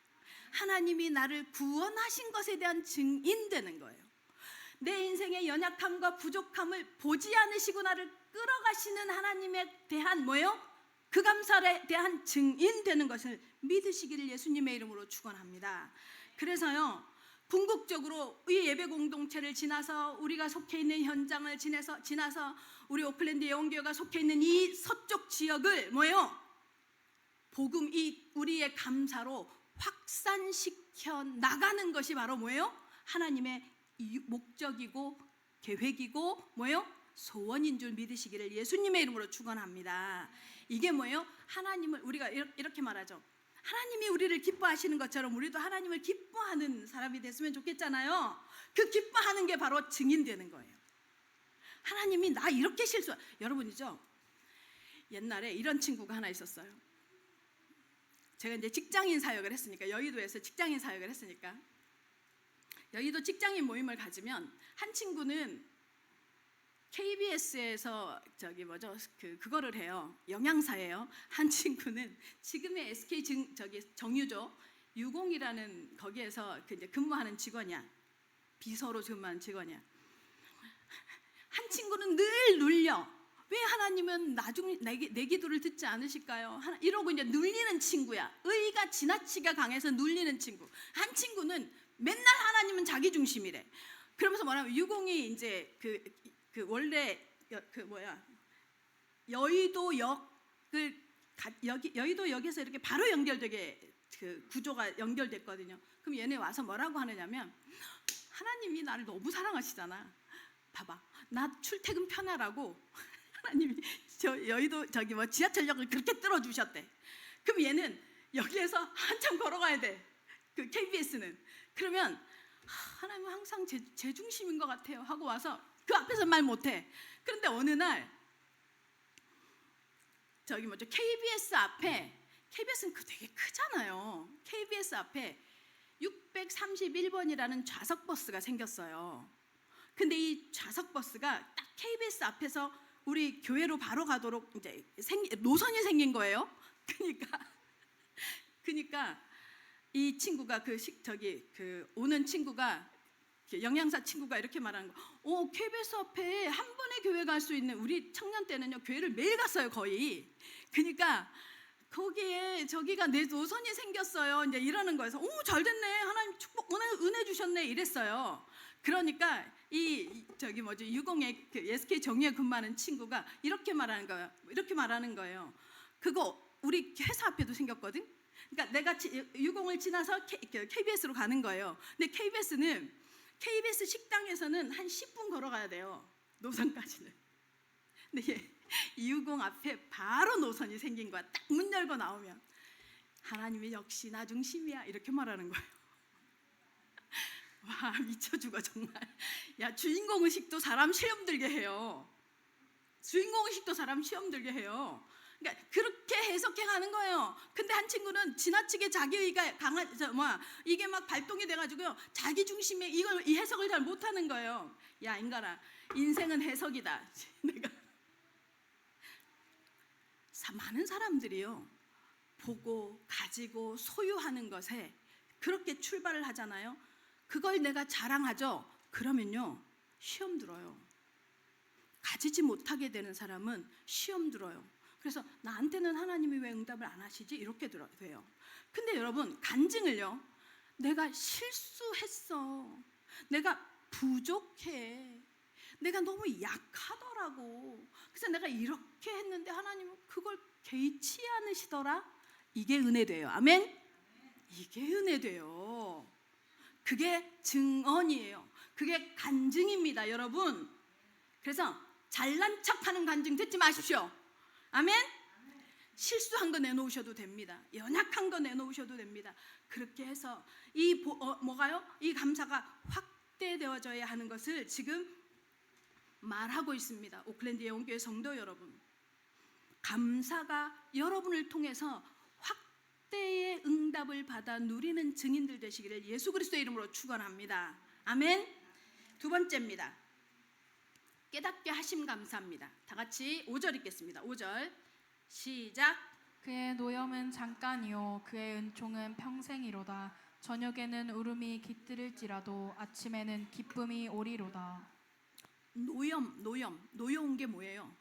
하나님이 나를 구원하신 것에 대한 증인되는 거예요. 내 인생의 연약함과 부족함을 보지 않으시고 나를 끌어가시는 하나님에 대한 뭐예요? 그 감사에 대한 증인되는 것을 믿으시기를 예수님의 이름으로 축원합니다. 그래서요, 궁극적으로 이 예배 공동체를 지나서 우리가 속해 있는 현장을 지나서 우리 오클랜드 예원교회가 속해 있는 이 서쪽 지역을 뭐예요? 복음, 이 우리의 감사로 확산시켜 나가는 것이 바로 뭐예요? 하나님의 목적이고 계획이고 뭐예요? 소원인 줄 믿으시기를 예수님의 이름으로 축원합니다. 이게 뭐예요? 하나님을 우리가 이렇게 말하죠. 하나님이 우리를 기뻐하시는 것처럼 우리도 하나님을 기뻐하는 사람이 됐으면 좋겠잖아요. 그 기뻐하는 게 바로 증인되는 거예요. 하나님이 나 이렇게 여러분이죠? 옛날에 이런 친구가 하나 있었어요. 제가 이제 직장인 사역을 했으니까, 여의도에서 직장인 사역을 했으니까, 여의도 직장인 모임을 가지면 한 친구는 KBS에서 그거를 해요. 영양사예요. 한 친구는 지금의 SK 정유조 유공이라는 거기에서 이제 근무하는 직원이야. 비서로 근무하는 직원이야. 한 친구는 늘 눌려. 왜 하나님은 나중에 내 기도를 듣지 않으실까요? 이러고 이제 눌리는 친구야. 의가 지나치게 강해서 눌리는 친구. 한 친구는 맨날 하나님은 자기 중심이래. 그러면서 뭐냐면 유공이 이제 원래 여의도역에서 이렇게 바로 연결되게 구조가 연결됐거든요. 그럼 얘네 와서 뭐라고 하느냐면, 하나님이 나를 너무 사랑하시잖아. 봐봐, 나 출퇴근 편하라고 하나님이 여의도 지하철역을 그렇게 뚫어주셨대. 그럼 얘는 여기에서 한참 걸어가야 돼. KBS는. 그러면 하나님은 항상 제 중심인 것 같아요 하고 와서 그 앞에서 말 못해. 그런데 어느 날 저기 뭐죠? KBS 앞에, KBS는 되게 크잖아요. KBS 앞에 631번이라는 좌석 버스가 생겼어요. 근데 이 좌석 버스가 딱 KBS 앞에서 우리 교회로 바로 가도록 이제 노선이 생긴 거예요. 그러니까 이 친구가 오는 친구가 영양사 친구가 이렇게 말하는 거. KBS 앞에 한 번에 교회 갈 수 있는, 우리 청년 때는요 교회를 매일 갔어요 거의. 그러니까 거기에 저기가 내 노선이 생겼어요. 이제 이러는 거여서 잘 됐네. 하나님 축복 은혜 주셨네 이랬어요. 그러니까 유공의 SK 정유에 근무하는 친구가 이렇게 말하는 거예요. 그거 우리 회사 앞에도 생겼거든. 그러니까 내가 유공을 지나서 KBS로 가는 거예요. 근데 KBS 식당에서는 한 10분 걸어가야 돼요. 노선까지는. 근데 유공 앞에 바로 노선이 생긴 거야. 딱 문 열고 나오면 하나님이 역시 나 중심이야 이렇게 말하는 거예요. 와, 미쳐 죽어 정말. 야, 주인공 의식도 사람 시험 들게 해요. 주인공 의식도 사람 시험 들게 해요. 그러니까 그렇게 해석해 가는 거예요. 근데 한 친구는 지나치게 자기의가 이게 막 발동이 돼가지고요, 자기 중심에 이 해석을 잘 못하는 거예요. 야 인간아, 인생은 해석이다. 내가 많은 사람들이요 보고 가지고 소유하는 것에 그렇게 출발을 하잖아요. 그걸 내가 자랑하죠. 그러면요 시험 들어요. 가지지 못하게 되는 사람은 시험 들어요. 그래서 나한테는 하나님이 왜 응답을 안 하시지? 이렇게 돼요. 근데 여러분, 간증을요, 내가 실수했어, 내가 부족해, 내가 너무 약하더라고, 그래서 내가 이렇게 했는데 하나님은 그걸 개의치 않으시더라. 이게 은혜돼요. 아멘? 이게 은혜돼요. 그게 증언이에요. 그게 간증입니다, 여러분. 그래서 잘난 척하는 간증 듣지 마십시오. 아멘? 실수한 거 내놓으셔도 됩니다. 연약한 거 내놓으셔도 됩니다. 그렇게 해서 이 감사가 확대되어져야 하는 것을 지금 말하고 있습니다. 오클랜드 예원교회 성도 여러분, 감사가 여러분을 통해서 확대의 응답을 받아 누리는 증인들 되시기를 예수 그리스도의 이름으로 축원합니다. 아멘. 두 번째입니다. 깨닫게 하심 감사합니다. 다 같이 5절 읽겠습니다. 5절 시작. 그의 노염은 잠깐이요 그의 은총은 평생이로다. 저녁에는 울음이 깃들일지라도 아침에는 기쁨이 오리로다. 노여운 게 뭐예요?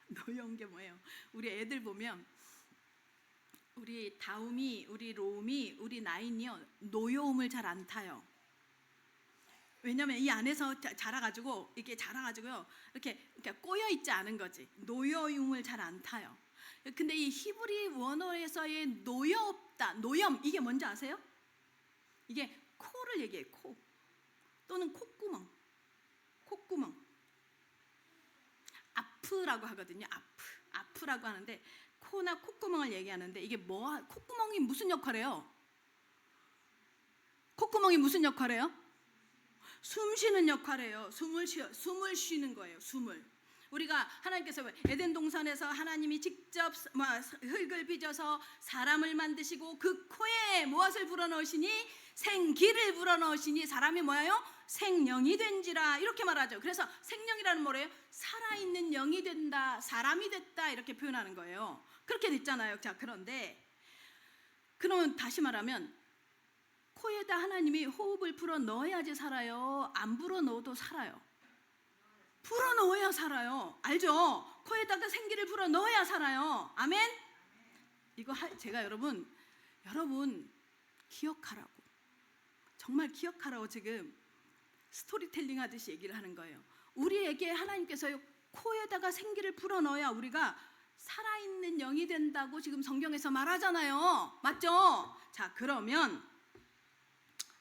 노여운 게 뭐예요? 우리 애들 보면, 우리 다움이, 우리 로움이, 우리 나인이요 노여움을 잘 안 타요. 왜냐면 이 안에서 자라가지고요 이렇게 꼬여 있지 않은 거지. 노여움을 잘 안 타요. 근데 이 히브리 원어에서의 노여없다, 노염, 이게 뭔지 아세요? 이게 코를 얘기해. 코 또는 콧구멍. 아프라고 하거든요. 아프라고 하는데 코나 콧구멍을 얘기하는데, 이게 콧구멍이 무슨 역할이에요? 콧구멍이 무슨 역할이에요? 숨 쉬는 역할이에요. 숨을 쉬는 거예요. 숨을. 우리가 하나님께서 에덴 동산에서 하나님이 직접 흙을 빚어서 사람을 만드시고 그 코에 무엇을 불어넣으시니? 생기를 불어넣으시니 사람이 뭐예요? 생령이 된지라, 이렇게 말하죠. 그래서 생령이라는 뭐래요? 살아있는 영이 된다, 사람이 됐다, 이렇게 표현하는 거예요. 그렇게 됐잖아요. 자, 그런데 그러면 다시 말하면 코에다 하나님이 호흡을 불어 넣어야지 살아요? 안 불어 넣어도 살아요? 불어 넣어야 살아요. 알죠? 코에다가 생기를 불어 넣어야 살아요. 아멘? 이거 제가 여러분 기억하라고, 정말 기억하라고 지금 스토리텔링 하듯이 얘기를 하는 거예요. 우리에게 하나님께서 코에다가 생기를 불어 넣어야 우리가 살아있는 영이 된다고 지금 성경에서 말하잖아요. 맞죠? 자, 그러면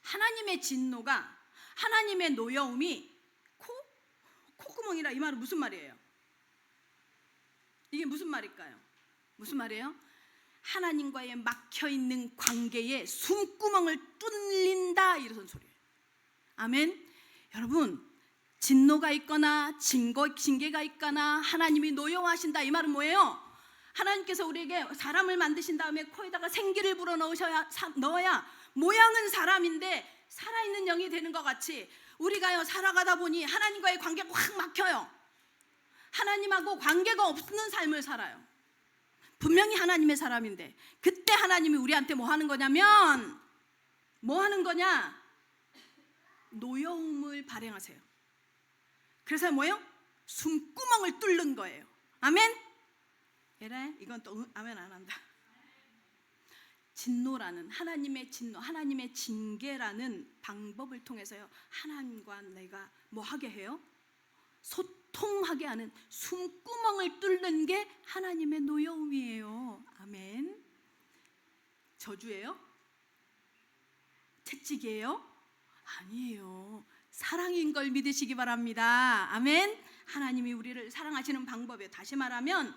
하나님의 진노가, 하나님의 노여움이 콧구멍이라, 이 말은 무슨 말이에요? 이게 무슨 말일까요? 무슨 말이에요? 하나님과의 막혀있는 관계에 숨구멍을 뚫린다, 이런 소리예요. 아멘. 여러분, 진노가 있거나 징계가 있거나 하나님이 노여워하신다, 이 말은 뭐예요? 하나님께서 우리에게 사람을 만드신 다음에 코에다가 생기를 넣어야 모양은 사람인데 살아있는 영이 되는 것 같이 우리가요 살아가다 보니 하나님과의 관계가 확 막혀요. 하나님하고 관계가 없는 삶을 살아요. 분명히 하나님의 사람인데 그때 하나님이 우리한테 뭐 하는 거냐면 노여움을 발행하세요. 그래서 뭐예요? 숨구멍을 뚫는 거예요. 아멘? 얘네 이건 또 아멘 안 한다. 진노라는 하나님의 진노, 하나님의 징계라는 방법을 통해서요 하나님과 내가 뭐 하게 해요? 소통하게 하는 숨구멍을 뚫는 게 하나님의 노여움이에요. 아멘. 저주예요? 채찍이에요? 아니에요. 사랑인 걸 믿으시기 바랍니다. 아멘. 하나님이 우리를 사랑하시는 방법이에요. 다시 말하면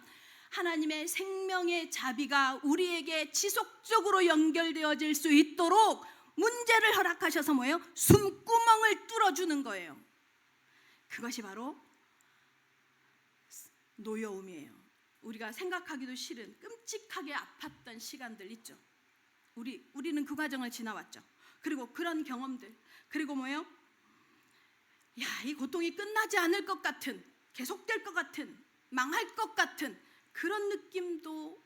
하나님의 생명의 자비가 우리에게 지속적으로 연결되어질 수 있도록 문제를 허락하셔서 뭐예요? 숨구멍을 뚫어주는 거예요. 그것이 바로 노여움이에요. 우리가 생각하기도 싫은 끔찍하게 아팠던 시간들 있죠. 우리는 그 과정을 지나왔죠. 그리고 그런 경험들, 그리고 뭐예요? 이 고통이 끝나지 않을 것 같은, 계속될 것 같은, 망할 것 같은 그런 느낌도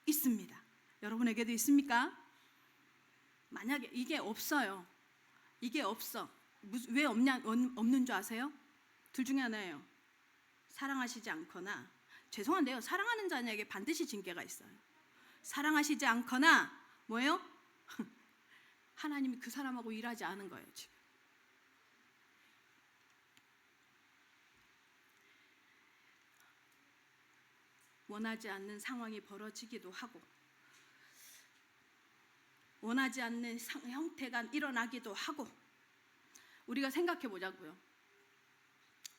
있습니다. 여러분에게도 있습니까? 만약에 이게 없어요. 이게 없어. 왜 없는 줄 아세요? 둘 중에 하나예요. 사랑하시지 않거나, 죄송한데요, 사랑하는 자녀에게 반드시 징계가 있어요. 사랑하시지 않거나 뭐예요? 하나님이 그 사람하고 일하지 않은 거예요. 지금 원하지 않는 상황이 벌어지기도 하고 원하지 않는 형태가 일어나기도 하고, 우리가 생각해 보자고요.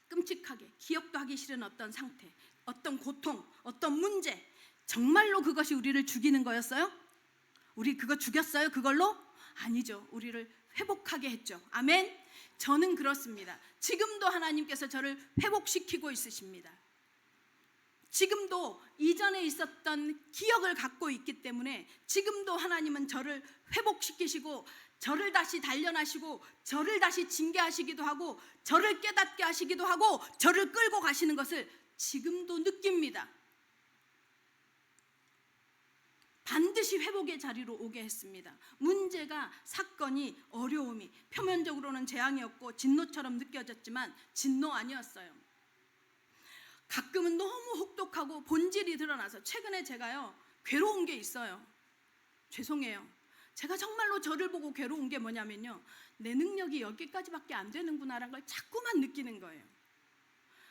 끔찍하게 기억도 하기 싫은 어떤 상태, 어떤 고통, 어떤 문제, 정말로 그것이 우리를 죽이는 거였어요? 우리 그거 죽였어요? 그걸로? 아니죠. 우리를 회복하게 했죠. 아멘. 저는 그렇습니다. 지금도 하나님께서 저를 회복시키고 있으십니다. 지금도 이전에 있었던 기억을 갖고 있기 때문에 지금도 하나님은 저를 회복시키시고 저를 다시 단련하시고 저를 다시 징계하시기도 하고 저를 깨닫게 하시기도 하고 저를 끌고 가시는 것을 지금도 느낍니다. 반드시 회복의 자리로 오게 했습니다. 문제가, 사건이, 어려움이 표면적으로는 재앙이었고 진노처럼 느껴졌지만 진노 아니었어요. 가끔은 너무 혹독하고 본질이 드러나서, 최근에 제가요 괴로운 게 있어요. 죄송해요. 제가 정말로 저를 보고 괴로운 게 뭐냐면요, 내 능력이 여기까지밖에 안 되는구나라는 걸 자꾸만 느끼는 거예요.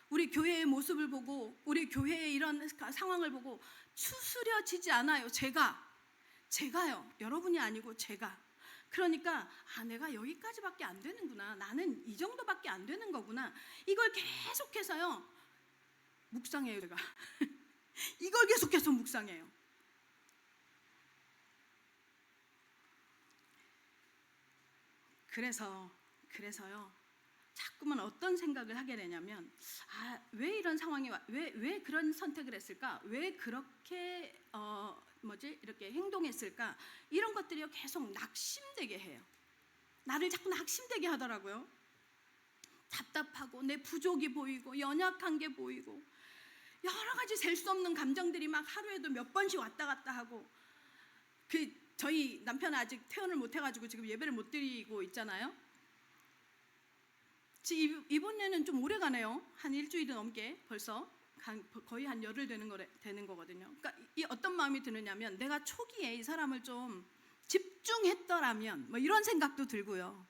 우리 교회의 모습을 보고, 우리 교회의 이런 상황을 보고 추스려지지 않아요. 제가요. 여러분이 아니고 제가. 그러니까 내가 여기까지밖에 안 되는구나, 나는 이 정도밖에 안 되는 거구나, 이걸 계속해서요 묵상해요. 제가 이걸 계속해서 묵상해요. 그래서요 자꾸만 어떤 생각을 하게 되냐면, 왜 이런 상황이 왜 그런 선택을 했을까? 왜 그렇게 이렇게 행동했을까? 이런 것들이요 계속 낙심되게 해요. 나를 자꾸 낙심되게 하더라고요. 답답하고 내 부족이 보이고 연약한 게 보이고 여러 가지 셀 수 없는 감정들이 막 하루에도 몇 번씩 왔다 갔다 하고, 저희 남편은 아직 퇴원을 못 해가지고 지금 예배를 못 드리고 있잖아요. 지금 이번에는 좀 오래 가네요. 한 일주일이 넘게 벌써 거의 한 열흘 되는 거거든요. 그러니까 이 어떤 마음이 드느냐면, 내가 초기에 이 사람을 좀 집중했더라면 뭐 이런 생각도 들고요.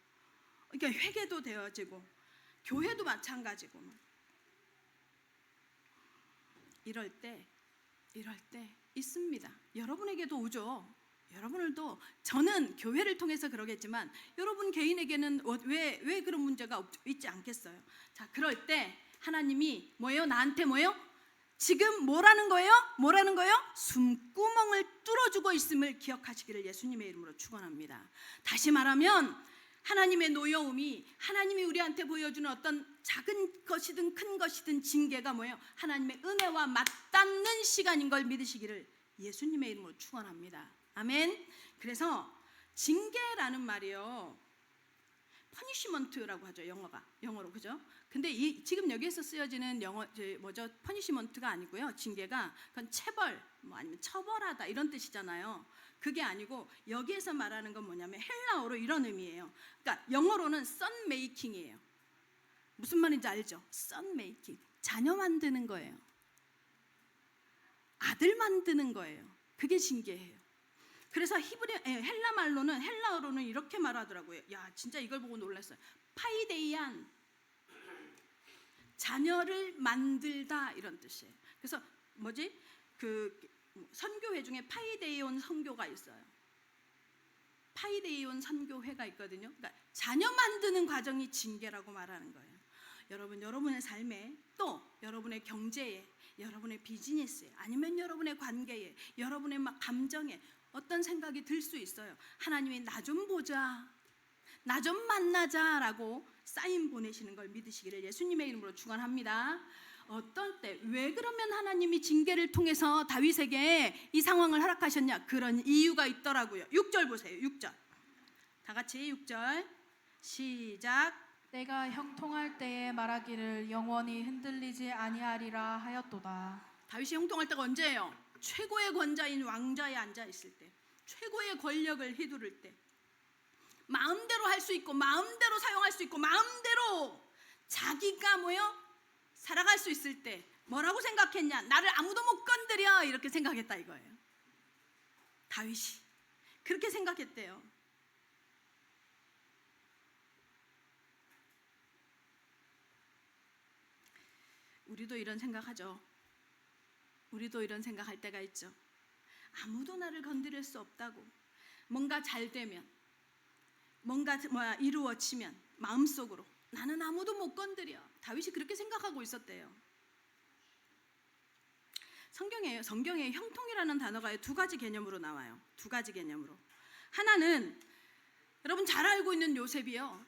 그러니까 회개도 되어지고 교회도 마찬가지고 이럴 때 있습니다. 여러분에게도 오죠. 여러분들도, 저는 교회를 통해서 그러겠지만 여러분 개인에게는 왜 그런 문제가 있지 않겠어요? 자, 그럴 때 하나님이 뭐예요? 나한테 뭐예요? 지금 뭐라는 거예요? 숨구멍을 뚫어주고 있음을 기억하시기를 예수님의 이름으로 축원합니다. 다시 말하면 하나님의 노여움이 하나님이 우리한테 보여주는 어떤 작은 것이든 큰 것이든 징계가 뭐예요? 하나님의 은혜와 맞닿는 시간인 걸 믿으시기를 예수님의 이름으로 축원합니다. 아멘. 그래서 징계라는 말이요, 퍼니시먼트라고 하죠. 영어로, 그죠? 근데 지금 여기에서 쓰여지는 퍼니시먼트가 아니고요. 징계가 그건 체벌, 아니면 처벌하다 이런 뜻이잖아요. 그게 아니고 여기에서 말하는 건 뭐냐면 헬라어로 이런 의미예요. 그러니까 영어로는 son making이에요. 무슨 말인지 알죠? son making, 자녀 만드는 거예요. 아들 만드는 거예요. 그게 징계예요. 그래서 헬라어로는 이렇게 말하더라고요. 야, 진짜 이걸 보고 놀랐어요. 파이데이안, 자녀를 만들다 이런 뜻이에요. 그래서 선교회 중에 파이데이온 선교가 있어요. 파이데이온 선교회가 있거든요. 그러니까 자녀 만드는 과정이 징계라고 말하는 거예요. 여러분의 삶에, 또 여러분의 경제에, 여러분의 비즈니스에, 아니면 여러분의 관계에, 여러분의 감정에 어떤 생각이 들 수 있어요. 하나님이 나 좀 보자, 나 좀 만나자라고 사인 보내시는 걸 믿으시기를 예수님의 이름으로 축원합니다. 어떤 때, 왜 그러면 하나님이 징계를 통해서 다윗에게 이 상황을 허락하셨냐? 그런 이유가 있더라고요. 6절 보세요. 6절. 다 같이 6절 시작. 내가 형통할 때에 말하기를 영원히 흔들리지 아니하리라 하였도다. 다윗이 형통할 때가 언제예요? 최고의 권자인 왕좌에 앉아 있을 때, 최고의 권력을 휘두를 때, 마음대로 할 수 있고 마음대로 사용할 수 있고 마음대로 자기가 살아갈 수 있을 때 뭐라고 생각했냐? 나를 아무도 못 건드려, 이렇게 생각했다 이거예요. 다윗이 그렇게 생각했대요. 우리도 이런 생각하죠. 우리도 이런 생각할 때가 있죠. 아무도 나를 건드릴 수 없다고. 뭔가 잘 되면, 뭔가 이루어지면 마음속으로 나는 아무도 못 건드려. 다윗이 그렇게 생각하고 있었대요. 성경에 형통이라는 단어가 두 가지 개념으로 나와요. 두 가지 개념으로. 하나는 여러분 잘 알고 있는 요셉이요.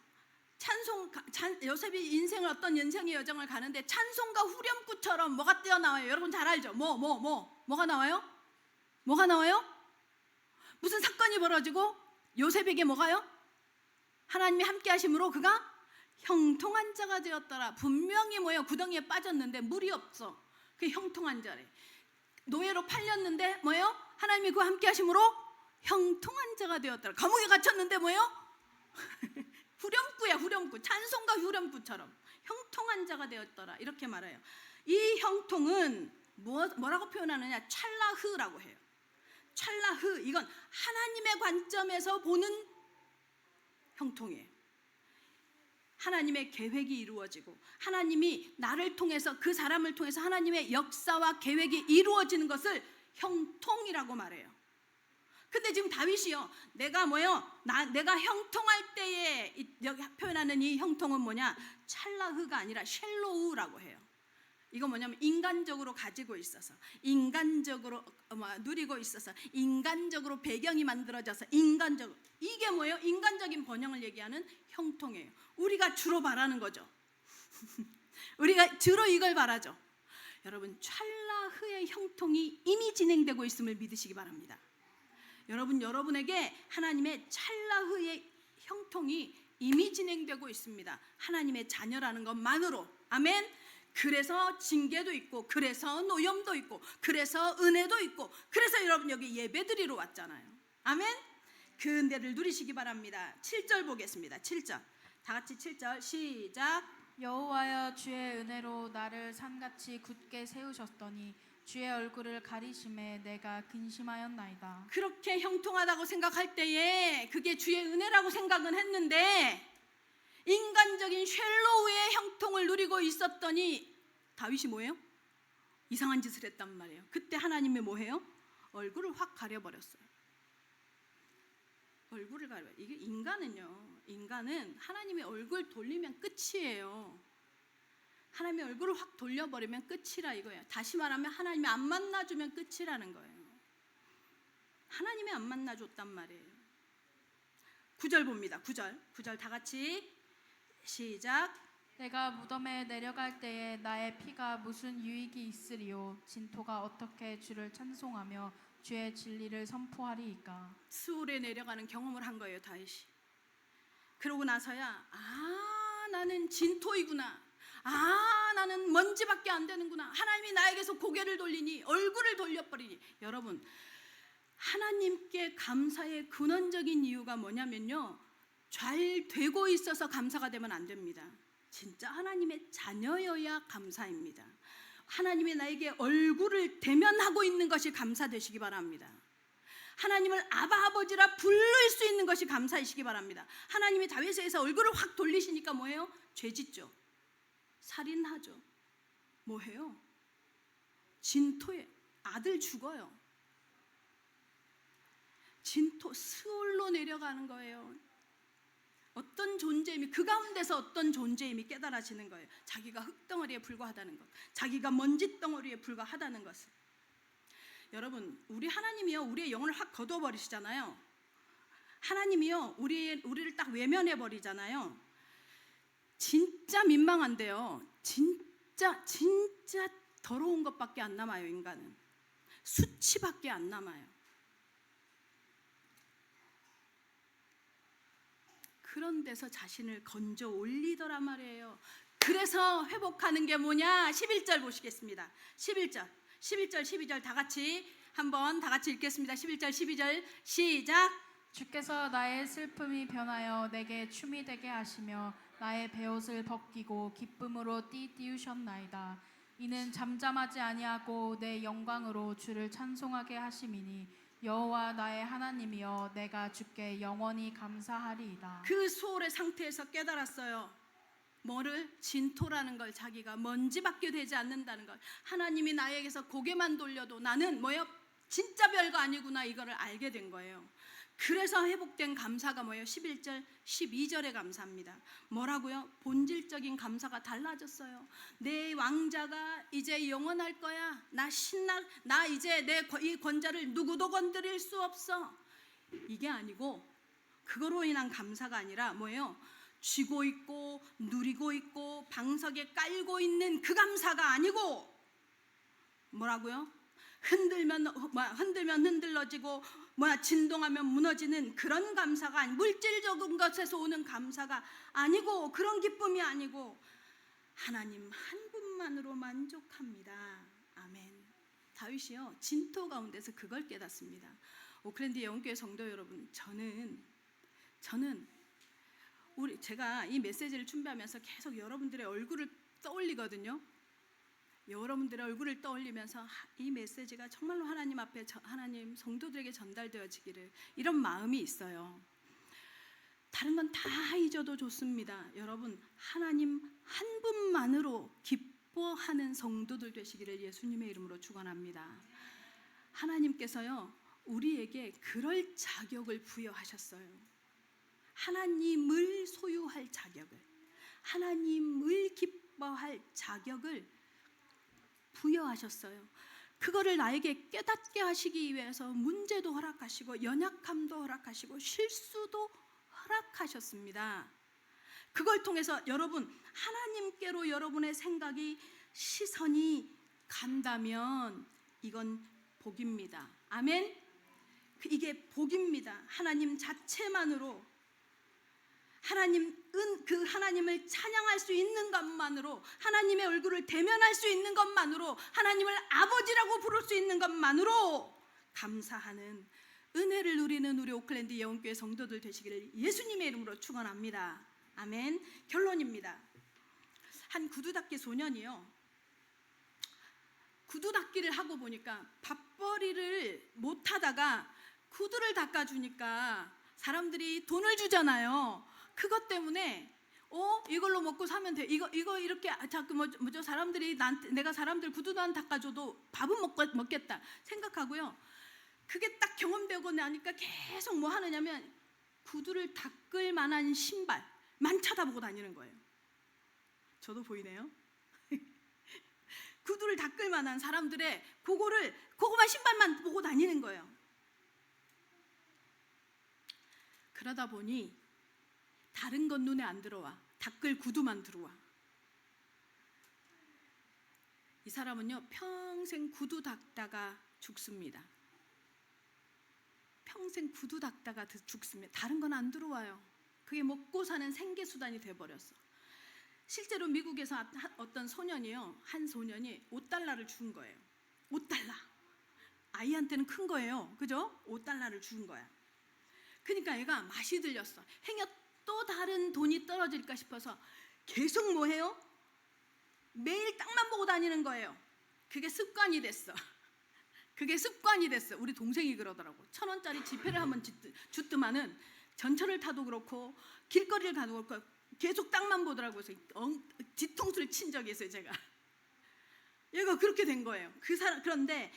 요셉이 어떤 인생의 여정을 가는데 찬송가 후렴구처럼 뭐가 뛰어나와요. 여러분 잘 알죠? 뭐가 나와요? 뭐가 나와요? 무슨 사건이 벌어지고 요셉에게 뭐가요? 하나님이 함께 하심으로 그가 형통한 자가 되었더라. 분명히 구덩이에 빠졌는데 물이 없어. 그 형통한 자래. 노예로 팔렸는데 하나님이 그와 함께 하심으로 형통한 자가 되었더라. 감옥에 갇혔는데 후렴구. 찬송가 후렴구처럼 형통한 자가 되었더라. 이렇게 말해요. 이 형통은 뭐라고 표현하느냐? 찰라흐라고 해요. 찰라흐, 이건 하나님의 관점에서 보는 형통이에요. 하나님의 계획이 이루어지고 하나님이 나를 통해서, 그 사람을 통해서 하나님의 역사와 계획이 이루어지는 것을 형통이라고 말해요. 근데 지금 다윗이요, 내가 형통할 때에 여기 표현하는 이 형통은 뭐냐? 찰라흐가 아니라 쉘로우라고 해요. 이거 뭐냐면 인간적으로 가지고 있어서, 인간적으로 누리고 있어서, 인간적으로 배경이 만들어져서, 이게 인간적인 번영을 얘기하는 형통이에요. 우리가 주로 바라는 거죠. 우리가 주로 이걸 바라죠. 여러분, 찰나흐의 형통이 이미 진행되고 있음을 믿으시기 바랍니다. 여러분에게 하나님의 찰나흐의 형통이 이미 진행되고 있습니다. 하나님의 자녀라는 것만으로. 아멘. 그래서 징계도 있고, 그래서 노염도 있고, 그래서 은혜도 있고, 그래서 여러분 여기 예배드리러 왔잖아요. 아멘. 그 은혜를 누리시기 바랍니다. 7절 보겠습니다. 7절 다 같이 7절 시작. 여호와여, 주의 은혜로 나를 산같이 굳게 세우셨더니 주의 얼굴을 가리심에 내가 근심하였나이다. 그렇게 형통하다고 생각할 때에 그게 주의 은혜라고 생각은 했는데, 인간적인 쉘로우의 형통을 누리고 있었더니 다윗이 뭐예요? 이상한 짓을 했단 말이에요. 그때 하나님이 뭐해요? 얼굴을 확 가려버렸어요. 얼굴을 가려. 이게 인간은 하나님의 얼굴 돌리면 끝이에요. 하나님의 얼굴을 확 돌려버리면 끝이라 이거예요. 다시 말하면 하나님이 안 만나주면 끝이라는 거예요. 하나님이 안 만나줬단 말이에요. 9절 봅니다. 9절 다 같이 시작. 내가 무덤에 내려갈 때에 나의 피가 무슨 유익이 있으리요? 진토가 어떻게 주를 찬송하며 주의 진리를 선포하리이까? 수월에 내려가는 경험을 한 거예요, 다윗이. 그러고 나서야 나는 진토이구나. 나는 먼지밖에 안 되는구나. 하나님이 나에게서 고개를 돌리니, 얼굴을 돌려버리니. 여러분, 하나님께 감사의 근원적인 이유가 뭐냐면요, 잘 되고 있어서 감사가 되면 안 됩니다. 진짜 하나님의 자녀여야 감사입니다. 하나님이 나에게 얼굴을 대면하고 있는 것이 감사되시기 바랍니다. 하나님을 아바 아버지라 부를 수 있는 것이 감사이시기 바랍니다. 하나님이 다윗에게서 얼굴을 확 돌리시니까 뭐예요? 죄짓죠. 살인하죠. 뭐해요? 진토에 아들 죽어요. 진토 스올로 내려가는 거예요. 어떤 존재임이, 그 가운데서 어떤 존재임이 깨달아지는 거예요. 자기가 흙덩어리에 불과하다는 것, 자기가 먼지덩어리에 불과하다는 것을. 여러분, 우리 하나님이요, 우리의 영혼을 확 거둬버리시잖아요. 하나님이요, 우리를 딱 외면해 버리잖아요. 진짜 민망한데요, 진짜 더러운 것밖에 안 남아요. 인간은 수치밖에 안 남아요. 그런 데서 자신을 건져 올리더란 말이에요. 그래서 회복하는 게 뭐냐? 11절 보시겠습니다. 11절, 12절 다 같이 읽겠습니다. 11절, 12절 시작. 주께서 나의 슬픔이 변하여 내게 춤이 되게 하시며 나의 베옷을 벗기고 기쁨으로 띠띠우셨나이다. 이는 잠잠하지 아니하고 내 영광으로 주를 찬송하게 하심이니 여호와 나의 하나님이여 내가 주께 영원히 감사하리이다. 그 수월의 상태에서 깨달았어요. 뭐를? 진토라는 걸, 자기가 먼지밖에 되지 않는다는 걸. 하나님이 나에게서 고개만 돌려도 나는 뭐예요? 진짜 별거 아니구나, 이거를 알게 된 거예요. 그래서 회복된 감사가 뭐예요? 11절, 12절의 감사입니다. 뭐라고요? 본질적인 감사가 달라졌어요. 내 왕자가 이제 영원할 거야. 나 이제 내 이 권자를 누구도 건드릴 수 없어. 이게 아니고, 그거로 인한 감사가 아니라 뭐예요? 쥐고 있고 누리고 있고 방석에 깔고 있는 그 감사가 아니고, 뭐라고요? 흔들면 흔들러지고 진동하면 무너지는 그런 감사가 아니, 물질적인 것에서 오는 감사가 아니고, 그런 기쁨이 아니고 하나님 한 분만으로 만족합니다. 아멘. 다윗이요, 진토 가운데서 그걸 깨닫습니다. 오클랜드 영교회 성도 여러분, 저는 제가 이 메시지를 준비하면서 계속 여러분들의 얼굴을 떠올리거든요. 여러분들의 얼굴을 떠올리면서 이 메시지가 정말로 하나님 앞에, 하나님 성도들에게 전달되어지기를, 이런 마음이 있어요. 다른 건 다 잊어도 좋습니다. 여러분, 하나님 한 분만으로 기뻐하는 성도들 되시기를 예수님의 이름으로 축원합니다. 하나님께서요, 우리에게 그럴 자격을 부여하셨어요. 하나님을 소유할 자격을, 하나님을 기뻐할 자격을 부여하셨어요. 그거를 나에게 깨닫게 하시기 위해서 문제도 허락하시고 연약함도 허락하시고 실수도 허락하셨습니다. 그걸 통해서 여러분, 하나님께로 여러분의 생각이, 시선이 간다면 이건 복입니다. 아멘. 이게 복입니다. 하나님 자체만으로, 그 하나님을 찬양할 수 있는 것만으로, 하나님의 얼굴을 대면할 수 있는 것만으로, 하나님을 아버지라고 부를 수 있는 것만으로 감사하는 은혜를 누리는 우리 오클랜드 예원교회 성도들 되시기를 예수님의 이름으로 축원합니다. 아멘. 결론입니다. 한 구두 닦기 소년이요, 구두 닦기를 하고 보니까 밥벌이를 못하다가 구두를 닦아주니까 사람들이 돈을 주잖아요. 그것 때문에 이걸로 먹고 사면 돼. 이거 이렇게 자꾸 뭐죠? 사람들이 내가 사람들 구두도 안 닦아줘도 밥은 먹겠다 생각하고요. 그게 딱 경험되고 나니까 계속 뭐 하느냐면 구두를 닦을 만한 신발만 쳐다보고 다니는 거예요. 저도 보이네요. 구두를 닦을 만한 사람들의 그거만 신발만 보고 다니는 거예요. 그러다 보니 다른 건 눈에 안 들어와. 닦을 구두만 들어와. 이 사람은요, 평생 구두 닦다가 죽습니다. 평생 구두 닦다가 죽습니다. 다른 건 안 들어와요. 그게 먹고 사는 생계수단이 돼버렸어. 실제로 미국에서 어떤 소년이요, 한 소년이 $5를 준 거예요. $5. 아이한테는 큰 거예요. 그죠? $5를 준 거야. 그러니까 얘가 맛이 들렸어. 행여 또 다른 돈이 떨어질까 싶어서 계속 뭐 해요? 매일 땅만 보고 다니는 거예요. 그게 습관이 됐어. 그게 습관이 됐어. 우리 동생이 그러더라고. 1,000원짜리 지폐를 한번 줬더만은 전철을 타도 그렇고 길거리를 가도 그렇고 계속 땅만 보더라고요. 그래서 뒤통수를 친 적이 있어요, 제가. 얘가 그렇게 된 거예요. 그런데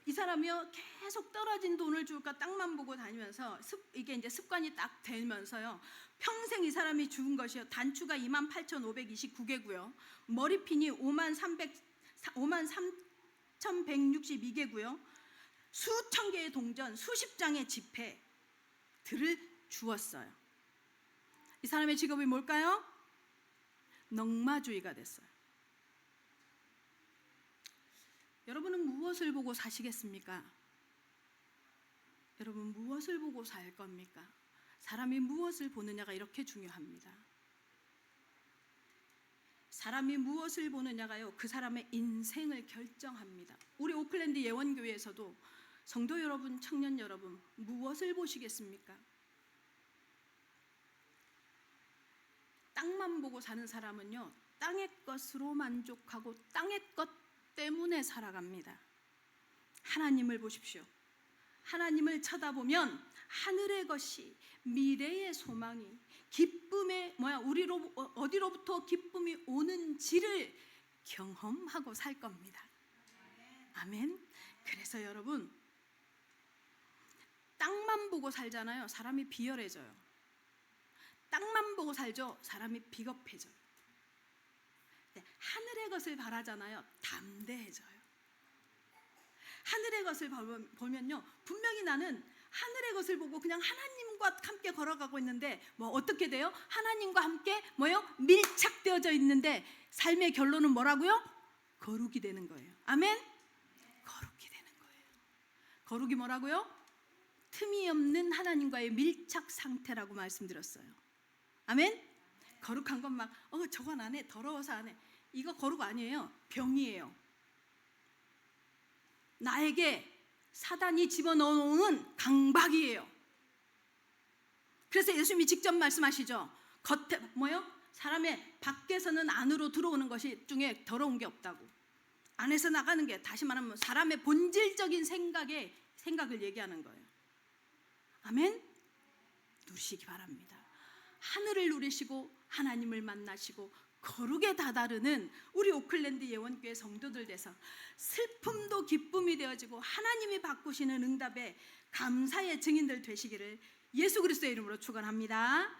이 사람이요, 계속 떨어진 돈을 줄까 땅만 보고 다니면서 이게 이제 습관이 딱 되면서요, 평생 이 사람이 죽은 것이요, 단추가 28,529개고요, 머리핀이 53,162개고요, 수천 개의 동전, 수십 장의 지폐들을 주었어요. 이 사람의 직업이 뭘까요? 넝마주의가 됐어요. 여러분은 무엇을 보고 사시겠습니까? 여러분 무엇을 보고 살 겁니까? 사람이 무엇을 보느냐가 이렇게 중요합니다. 사람이 무엇을 보느냐가요, 그 사람의 인생을 결정합니다. 우리 오클랜드 예원교회에서도 성도 여러분, 청년 여러분, 무엇을 보시겠습니까? 땅만 보고 사는 사람은요, 땅의 것으로 만족하고 땅의 것 때문에 살아갑니다. 하나님을 보십시오. 하나님을 쳐다보면 하늘의 것이, 미래의 소망이, 기쁨의 어디로부터 기쁨이 오는지를 경험하고 살 겁니다. 아멘. 그래서 여러분, 땅만 보고 살잖아요. 사람이 비열해져요. 땅만 보고 살죠. 사람이 비겁해져요. 하늘의 것을 바라잖아요. 담대해져요. 하늘의 것을 보면요, 분명히 나는 하늘의 것을 보고 그냥 하나님과 함께 걸어가고 있는데 어떻게 돼요? 하나님과 함께 밀착되어져 있는데 삶의 결론은 뭐라고요? 거룩이 되는 거예요. 아멘? 거룩이 되는 거예요. 거룩이 뭐라고요? 틈이 없는 하나님과의 밀착 상태라고 말씀드렸어요. 아멘? 거룩한 건 저건 안 해, 더러워서 안 해. 이거 거룩 아니에요. 병이에요. 나에게 사단이 집어넣어놓은 강박이에요. 그래서 예수님이 직접 말씀하시죠. 겉에 사람의 밖에서는 안으로 들어오는 것이 중에 더러운 게 없다고. 안에서 나가는 게, 다시 말하면 사람의 본질적인 생각을 얘기하는 거예요. 아멘? 누리시기 바랍니다. 하늘을 누리시고 하나님을 만나시고 거룩에 다다르는 우리 오클랜드 예원교회 성도들 돼서 슬픔도 기쁨이 되어지고 하나님이 바꾸시는 응답에 감사의 증인들 되시기를 예수 그리스도의 이름으로 축원합니다.